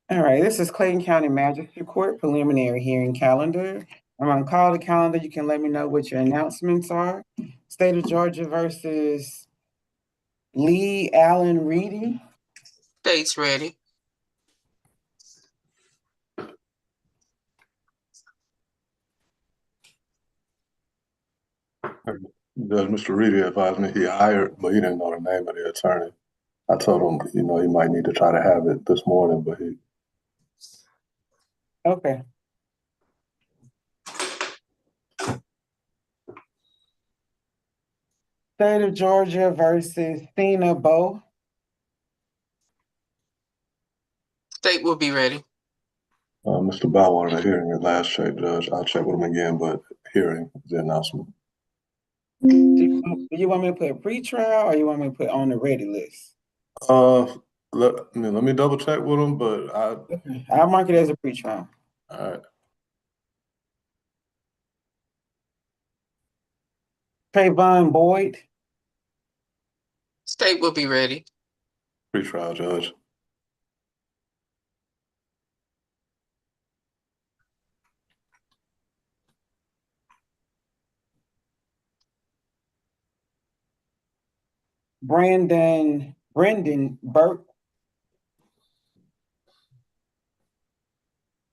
All right, this is Clayton County Magistrate Court preliminary hearing calendar. I'm gonna call the calendar. You can let me know what your announcements are. State of Georgia versus Lee Allen Reedy. State's ready. Judge Mr. Reedy advised me he hired, but he didn't know the name of the attorney. I told him, he might need to try to have it this morning, but he. Okay. State of Georgia versus Thina Bowe. State will be ready. Mr. Bow wanted a hearing at last check, Judge. I'll check with him again, but hearing is the announcement. Do you want me to put pre-trial or you want me to put on the ready list? Let me double check with him, but I'll mark it as a pre-trial. All right. Trayvon Boyd. State will be ready. Pre-trial, Judge. Brendan Burke.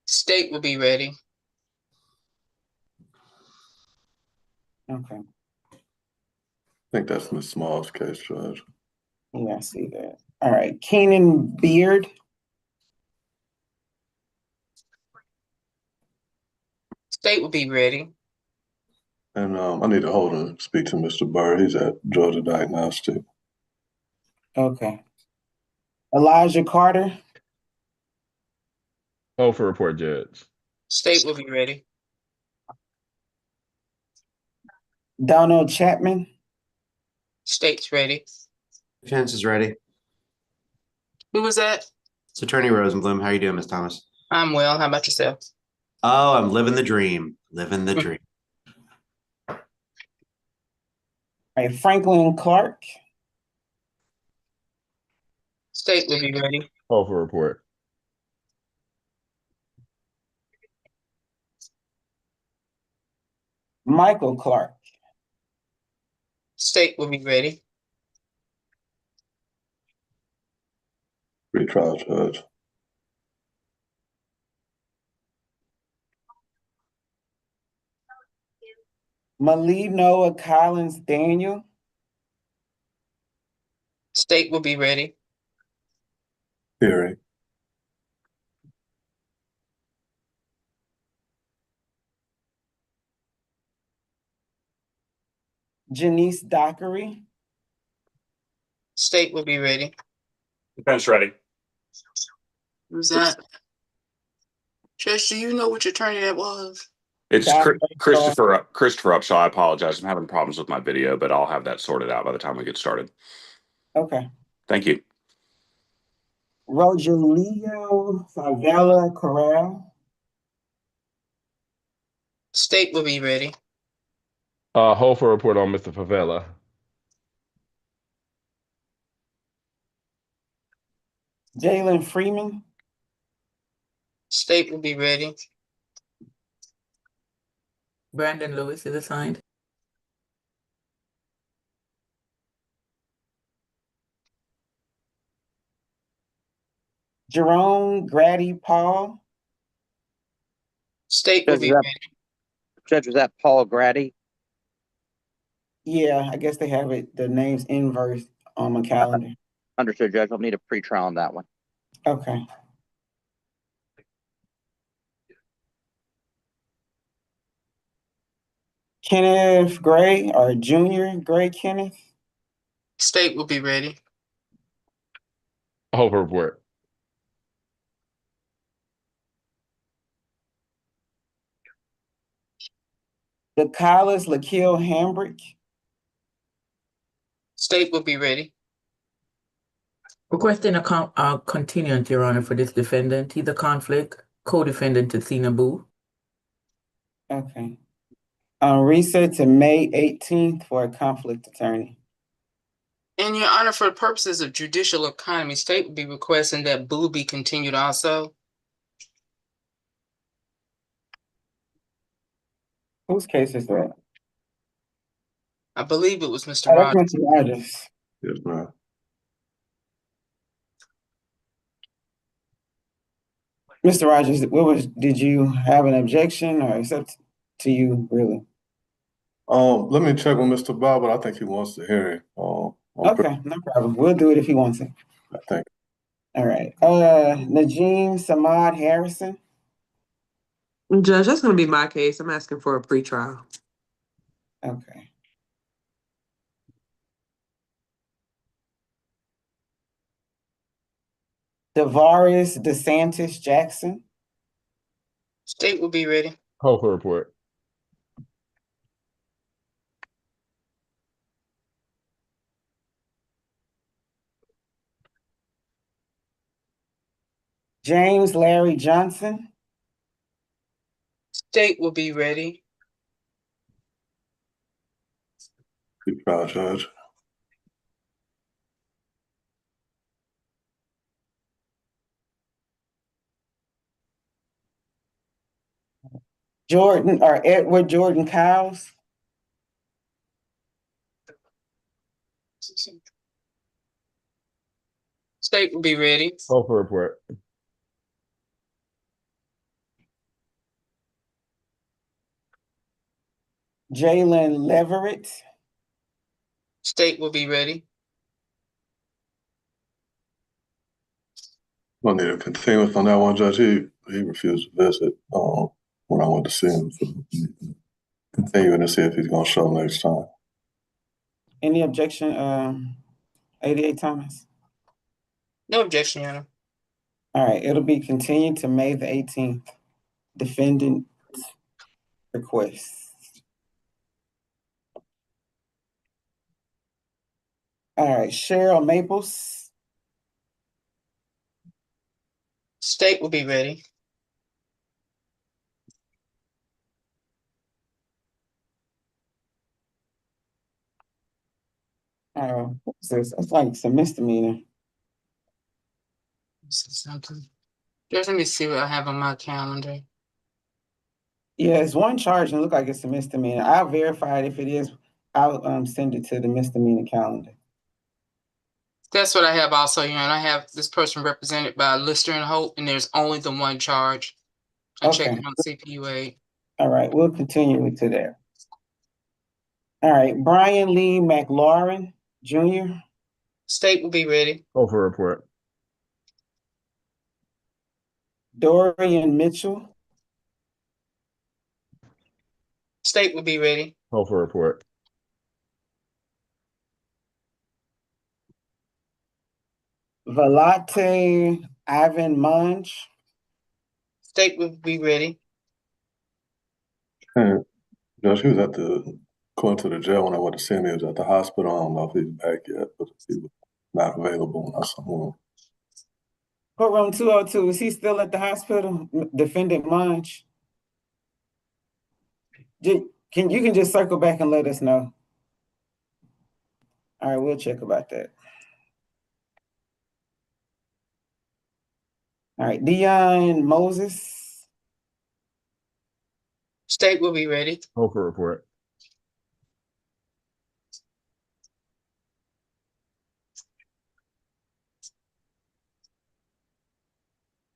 State will be ready. Okay. I think that's Ms. Small's case, Judge. Yeah, I see that. All right, Keenan Beard. State will be ready. And I need to hold and speak to Mr. Bird. He's at Georgia Diagnostic. Okay. Elijah Carter. Hold for report, Judge. State will be ready. Donald Chapman. State's ready. Defense is ready. Who was that? It's Attorney Rosenblum. How you doing, Ms. Thomas? I'm well. How about yourself? Oh, I'm living the dream. Living the dream. All right, Franklin Clark. State will be ready. Hold for report. Michael Clark. State will be ready. Pre-trial, Judge. Malinoa Collins Daniel. State will be ready. Hearing. Janice Dockery. State will be ready. Defense ready. Who's that? Judge, do you know which attorney that was? It's Dr. Christopher Upshaw. I apologize. I'm having problems with my video, but I'll have that sorted out by the time we get started. Okay. Thank you. Rogelio Favela Corral. State will be ready. Hold for report on Mr. Favela. Jalen Freeman. State will be ready. Brandon Lewis is assigned. Jerome Grady Paul. State will be ready. Judge, was that Paul Grady? Yeah, I guess they have it, the names inverse on my calendar. Understood, Judge. I'll need a pre-trial on that one. Okay. Kenneth Gray or Junior Gray Kenneth. State will be ready. Hold for report. DeCollis Lakiel Hambrick. State will be ready. Requesting a continuance, Your Honor, for this defendant. He's a conflict co-defendant to Thina Bowe. Okay. Reset to May 18th for a conflict attorney. And Your Honor, for the purposes of judicial economy, state would be requesting that Bowe be continued also. Whose case is that? I believe it was Mr. Oh, that's Rogers. Mr. Rogers. Yes, ma'am. Mr. Rogers, did you have an objection or accept to you, really? Let me check with Mr. Bob, but I think he wants to hear it. Okay, no problem. We'll do it if he wants it. I think. All right. Najim Samad Harrison. Judge, that's going to be my case. I'm asking for a pretrial. Okay. Davaris DeSantis Jackson. State will be ready. Hofer report. James Larry Johnson. State will be ready. Good trial, Judge. Edward Jordan Cowles. State will be ready. Hofer report. Jalen Leverett. State will be ready. We'll need a continuance on that one, Judge. He refused to visit when I went to see him. So continuing to see if he's going to show next time. Any objection, 88 Thomas? No objection, Your Honor. All right, it'll be continued to May the 18th. Defendant request. All right, Cheryl Maples. State will be ready. What's this? It's like some misdemeanor. Something. Just let me see what I have on my calendar. Yeah, it's one charge and it looks like it's a misdemeanor. I'll verify it. If it is, I'll send it to the misdemeanor calendar. That's what I have also, Your Honor. I have this person represented by Lister and Hope, and there's only the one charge. I checked it on CPUA. All right, we'll continue to there. All right, Brian Lee McLaurin Jr. State will be ready. Hofer report. Dorian Mitchell. State will be ready. Hofer report. Valate Ivan Munch. State will be ready. And Judge, he was according to the jail when I went to see him, he was at the hospital. I don't know if he's back yet, but he was not available when I saw him. Courtroom 202, is he still at the hospital? Defendant Munch. You can just circle back and let us know. All right, we'll check about that. All right, Dion Moses. State will be ready. Hofer report.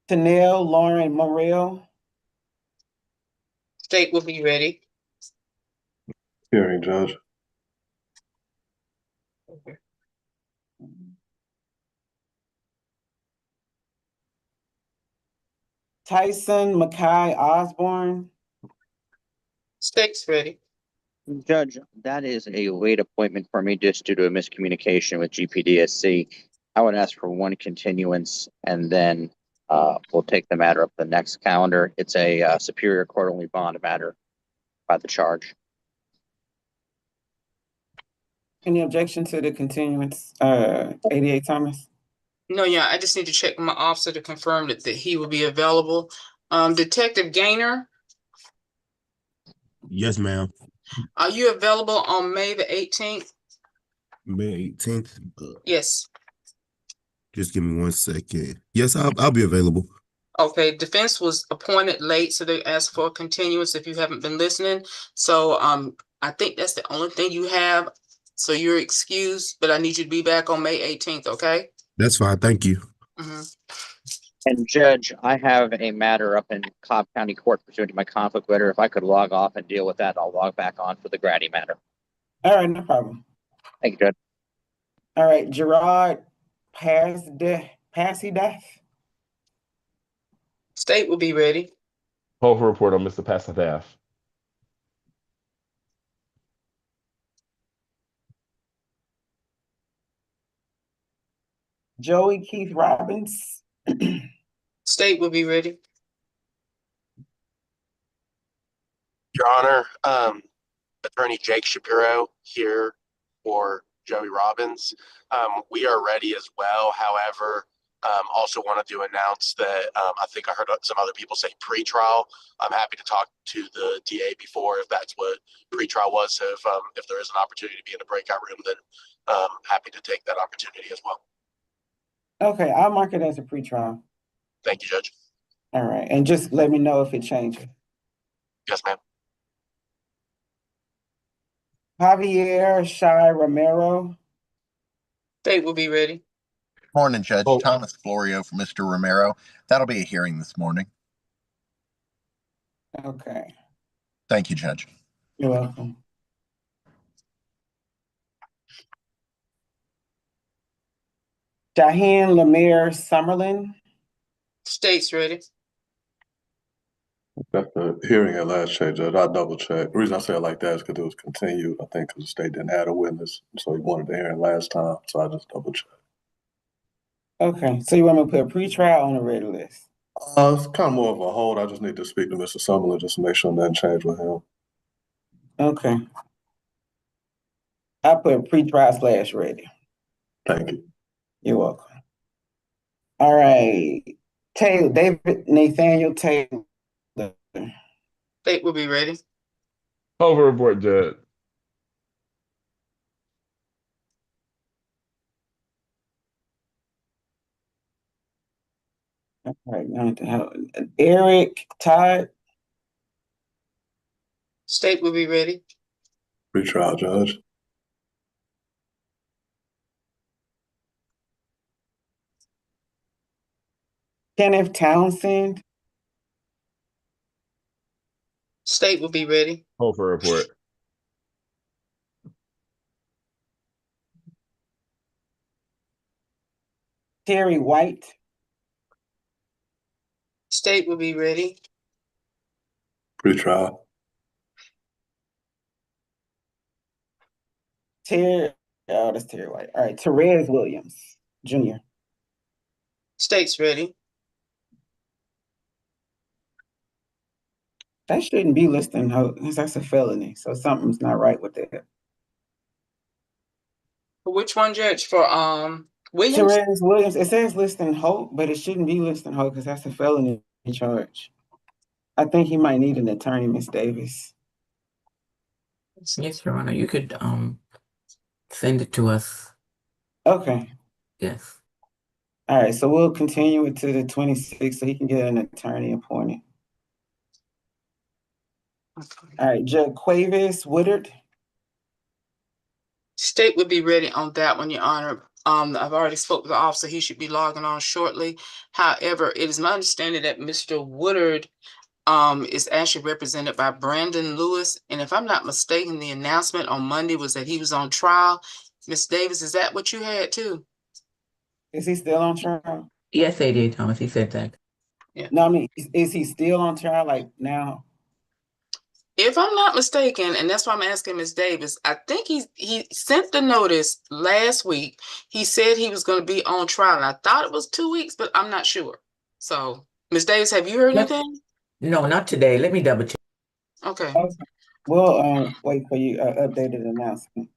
Tanel Lauren Morrell. State will be ready. Hearing, Judge. Tyson Mackay Osborne. State's ready. Judge, that is a late appointment for me just due to a miscommunication with GPDSC. I would ask for one continuance and then we'll take the matter up the next calendar. It's a Superior Court only bond matter by the charge. Any objection to the continuance, 88 Thomas? No, yeah, I just need to check with my officer to confirm that he will be available. Detective Gaynor, Yes, ma'am. are you available on May the 18th? May 18th. Yes. Just give me 1 second. Yes, I'll be available. Okay, defense was appointed late, so they asked for a continuance if you haven't been listening. So I think that's the only thing you have. So you're excused, but I need you to be back on May 18th, okay? That's fine. Thank you. Mhm. And Judge, I have a matter up in Cobb County Court pursuant to my conflict letter. If I could log off and deal with that, I'll log back on for the Grady matter. All right, no problem. Thank you, Judge. All right, Gerard Passidath. State will be ready. Hold for report on Mr. Passath. Joey Keith Robbins. State will be ready. Your Honor, Attorney Jake Shapiro here for Joey Robbins. We are ready as well. However, also wanted to announce that I think I heard some other people say pretrial. I'm happy to talk to the DA before if that's what pretrial was. So if there is an opportunity to be in a breakout room, then happy to take that opportunity as well. Okay, I'll mark it as a pretrial. Thank you, Judge. All right, and just let me know if it changes. Yes, ma'am. Javier Shai Romero. State will be ready. Morning, Judge. Oh. Thomas Florio for Mr. Romero. That'll be a hearing this morning. Okay, Thank you, Judge. you're welcome. Shaheen Lemire Summerlin. State's ready. Got the hearing at last check, Judge. I double checked. The reason I say it like that is because it was continued, I think, because the state didn't have a witness. So he wanted the hearing last time. So I just double checked. Okay, so you want me to put a pretrial on the red list? It's kind of more of a hold. I just need to speak to Mr. Summerlin just to make sure nothing changed with him. Okay. I put pretrial / ready. Thank you. You're welcome. All right. Taylor, David Nathaniel Taylor. State will be ready. Hold for report, Judge. All right, now to help. Eric Todd. State will be ready. Pretrial, Judge. Kenneth Townsend. State will be ready. Hold for report. Terry White. State will be ready. Pretrial. That's Terry White. All right, Therese Williams Jr. State's ready. That shouldn't be listing her, that's a felony. So something's not right with that. For which one, Judge? For Williams? Therese Williams. It says listing Hope, but it shouldn't be listing Hope because that's a felony charge. I think he might need an attorney, Miss Davis. Yes, Your Honor, you could send it to us. Okay. Yes. All right, so we'll continue it to the 26th so he can get an attorney appointed. All right, Judge Quavis Woodard. State would be ready on that one, Your Honor. I've already spoke with the officer. He should be logging on shortly. However, it is my understanding that Mr. Woodard is actually represented by Brandon Lewis. And if I'm not mistaken, the announcement on Monday was that he was on trial. Ms. Davis, is that what you had too? Is he still on trial? Yes, ADA Thomas, he said that. Yeah. No, I mean, is he still on trial like now? If I'm not mistaken, and that's why I'm asking Ms. Davis, I think he sent the notice last week. He said he was going to be on trial. And I thought it was 2 weeks, but I'm not sure. So, Ms. Davis, have you heard anything? No, not today. Let me double check. Okay. We'll wait for you updated announcement.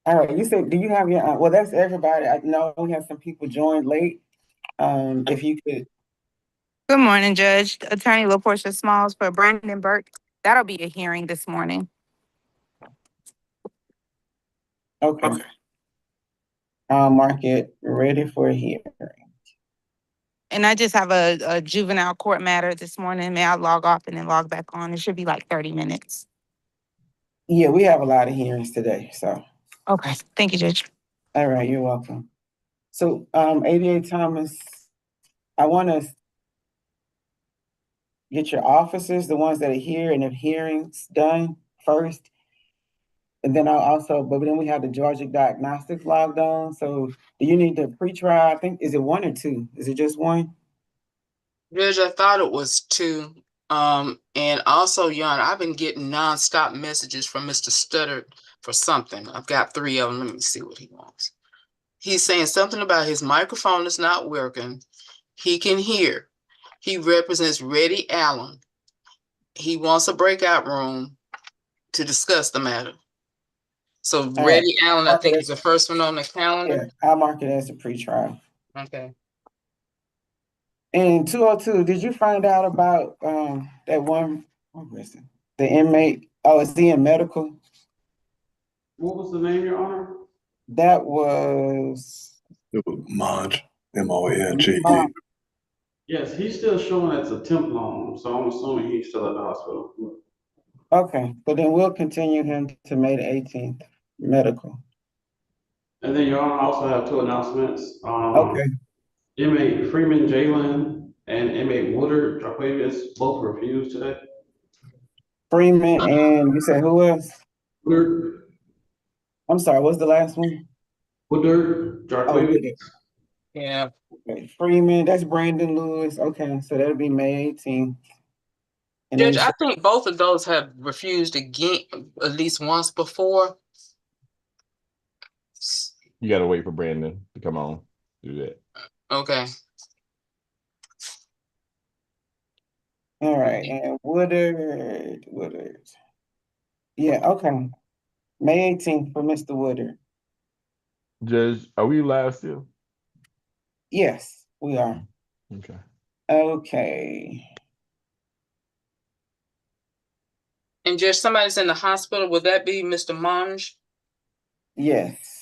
All right, you said, do you have your, well, that's everybody. I know we have some people joined late. If you could. Good morning, Judge. Attorney LaPortia Smalls for Brandon Burke. That'll be a hearing this morning. Okay. I'll mark it ready for a hearing. And I just have a juvenile court matter this morning. May I log off and then log back on? It should be like 30 minutes. Yeah, we have a lot of hearings today, so, Okay, thank you, Judge. all right, you're welcome. So, ADA Thomas, I wanna get your officers, the ones that are here and have hearings done first. And then but then we have the Georgia Diagnostics logged on, so do you need the pre-trial? I think, is it one or two? Is it just one? Judge, I thought it was 2. And also, Jan, I've been getting nonstop messages from Mr. Studdard for something. I've got 3 of them. Let me see what he wants. He's saying something about his microphone is not working. He can hear. He represents Reddy Allen. He wants a breakout room to discuss the matter. So right. Reddy Allen, I think, Okay. is the first one on the calendar. Yeah, I'll mark it as a pre-trial. Okay. And 202, did you find out about that one, what was it? The inmate, is he in medical? What was the name, Your Honor? That was It was Monge, MONGE. Yes, he's still showing as a temp loan, so I'm assuming he's still at the hospital. okay, but then we'll continue him to May the 18th, medical. And then, Your Honor, I also have 2 announcements. Okay. Inmate Freeman Jalen and inmate Woodard Jaquavius both refused today. Freeman and you said who else? Woodard. I'm sorry, what's the last one? Woodard Jaquavius. Woodard. Yeah. Okay. Freeman, that's Brandon Lewis. Okay, so that'll be May 18th. And Judge, then I think both of those have refused again at least once before. You gotta wait for Brandon to come on. Do that. Okay. all right, and Woodard. Yeah, okay. May 18th for Mr. Woodard. Judge, are we live still? Yes, we are. Okay. Okay. And just somebody's in the hospital. Would that be Mr. Monge? Yes.